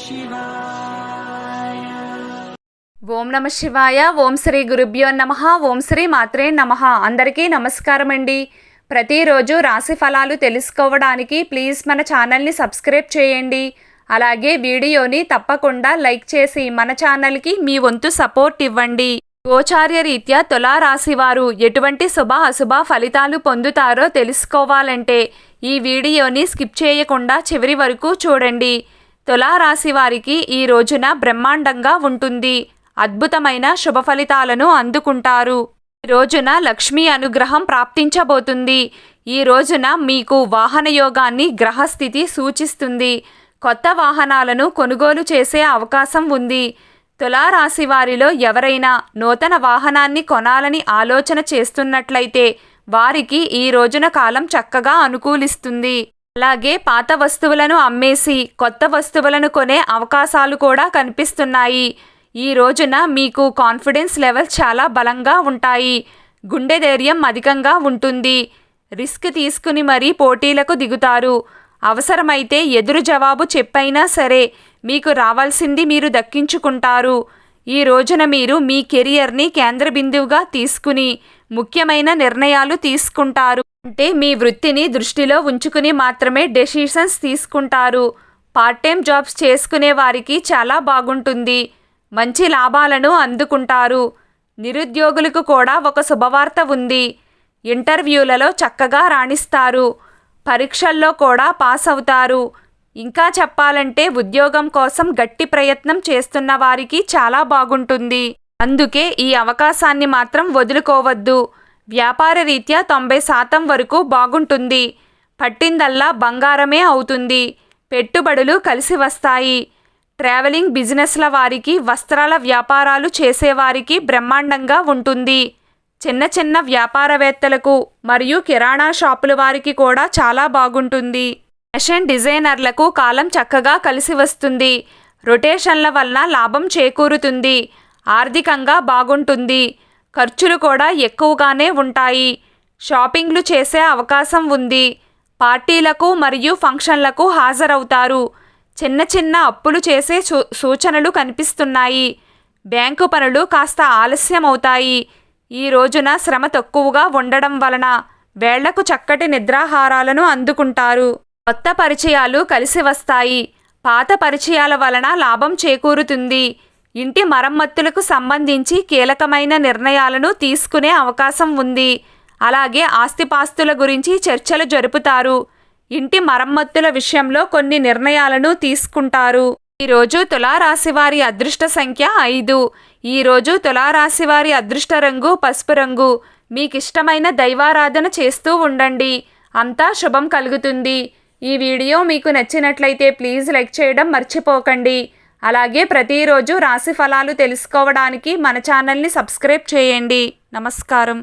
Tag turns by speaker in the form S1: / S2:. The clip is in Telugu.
S1: ఓం నమ శివాయ. ఓం శ్రీ గురుభ్యో నమః. ఓం శ్రీ మాత్రే నమః. అందరికీ నమస్కారం అండి. ప్రతిరోజు రాశి ఫలాలు తెలుసుకోవడానికి ప్లీజ్ మన ఛానల్ని సబ్స్క్రైబ్ చేయండి. అలాగే వీడియోని తప్పకుండా లైక్ చేసి మన ఛానల్కి మీ వంతు సపోర్ట్ ఇవ్వండి. గోచార్య రీత్యా తులారాశి వారు ఎటువంటి శుభ అశుభ ఫలితాలు పొందుతారో తెలుసుకోవాలంటే ఈ వీడియోని స్కిప్ చేయకుండా చివరి వరకు చూడండి. తులారాశి వారికి ఈ రోజున బ్రహ్మాండంగా ఉంటుంది. అద్భుతమైన శుభ ఫలితాలను అందుకుంటారు. ఈ రోజున లక్ష్మీ అనుగ్రహం ప్రాప్తించబోతుంది. ఈ రోజున మీకు వాహన యోగాన్ని గ్రహస్థితి సూచిస్తుంది. కొత్త వాహనాలను కొనుగోలు చేసే అవకాశం ఉంది. తులారాశి వారిలో ఎవరైనా నూతన వాహనాన్ని కొనాలని ఆలోచన చేస్తున్నట్లయితే వారికి ఈ రోజున కాలం చక్కగా అనుకూలిస్తుంది. అలాగే పాత వస్తువులను అమ్మేసి కొత్త వస్తువులను కొనే అవకాశాలు కూడా కనిపిస్తున్నాయి. ఈ రోజున మీకు కాన్ఫిడెన్స్ లెవెల్ చాలా బలంగా ఉంటాయి. గుండె ధైర్యం అధికంగా ఉంటుంది. రిస్క్ తీసుకుని మరీ పోటీలకు దిగుతారు. అవసరమైతే ఎదురు జవాబు చెప్పైనా సరే మీకు రావాల్సింది మీరు దక్కించుకుంటారు. ఈ రోజున మీరు మీ కెరియర్ని కేంద్ర బిందువుగా తీసుకుని ముఖ్యమైన నిర్ణయాలు తీసుకుంటారు. అంటే మీ వృత్తిని దృష్టిలో ఉంచుకుని మాత్రమే డెసిషన్స్ తీసుకుంటారు. పార్ట్ టైం జాబ్స్ చేసుకునే వారికి చాలా బాగుంటుంది. మంచి లాభాలను అందుకుంటారు. నిరుద్యోగులకు కూడా ఒక శుభవార్త ఉంది. ఇంటర్వ్యూలలో చక్కగా రాణిస్తారు. పరీక్షల్లో కూడా పాస్ అవుతారు. ఇంకా చెప్పాలంటే ఉద్యోగం కోసం గట్టి ప్రయత్నం చేస్తున్న వారికి చాలా బాగుంటుంది. అందుకే ఈ అవకాశాన్ని మాత్రం వదులుకోవద్దు. వ్యాపార రీత్యా 90% వరకు బాగుంటుంది. పట్టిందల్లా బంగారమే అవుతుంది. పెట్టుబడులు కలిసి వస్తాయి. ట్రావెలింగ్ బిజినెస్ల వారికి, వస్త్రాల వ్యాపారాలు చేసేవారికి బ్రహ్మాండంగా ఉంటుంది. చిన్న చిన్న వ్యాపారవేత్తలకు మరియు కిరాణా షాపుల వారికి కూడా చాలా బాగుంటుంది. ఫ్యాషన్ డిజైనర్లకు కాలం చక్కగా కలిసి వస్తుంది. రొటేషన్ల వలన లాభం చేకూరుతుంది. ఆర్థికంగా బాగుంటుంది. ఖర్చులు కూడా ఎక్కువగానే ఉంటాయి. షాపింగ్లు చేసే అవకాశం ఉంది. పార్టీలకు మరియు ఫంక్షన్లకు హాజరవుతారు. చిన్న చిన్న అప్పులు చేసే సూచనలు కనిపిస్తున్నాయి. బ్యాంకు పనులు కాస్త ఆలస్యం అవుతాయి. ఈ రోజున శ్రమ తక్కువగా ఉండడం వలన వేళ్లకు చక్కటి నిద్రాహారాలను అందుకుంటారు. కొత్త పరిచయాలు కలిసి వస్తాయి. పాత పరిచయాల వలన లాభం చేకూరుతుంది. ఇంటి మరమ్మతులకు సంబంధించి కీలకమైన నిర్ణయాలను తీసుకునే అవకాశం ఉంది. అలాగే ఆస్తిపాస్తుల గురించి చర్చలు జరుపుతారు. ఇంటి మరమ్మతుల విషయంలో కొన్ని నిర్ణయాలను తీసుకుంటారు. ఈరోజు తులారాశి వారి అదృష్ట సంఖ్య 5. ఈరోజు తులారాశి వారి అదృష్ట రంగు పసుపు రంగు. మీకిష్టమైన దైవారాధన చేస్తూ ఉండండి. అంతా శుభం కలుగుతుంది. ఈ వీడియో మీకు నచ్చినట్లయితే ప్లీజ్ లైక్ చేయడం మర్చిపోకండి. అలాగే ప్రతిరోజు రాశి ఫలాలు తెలుసుకోవడానికి మన ఛానల్ని సబ్స్క్రైబ్ చేయండి. నమస్కారం.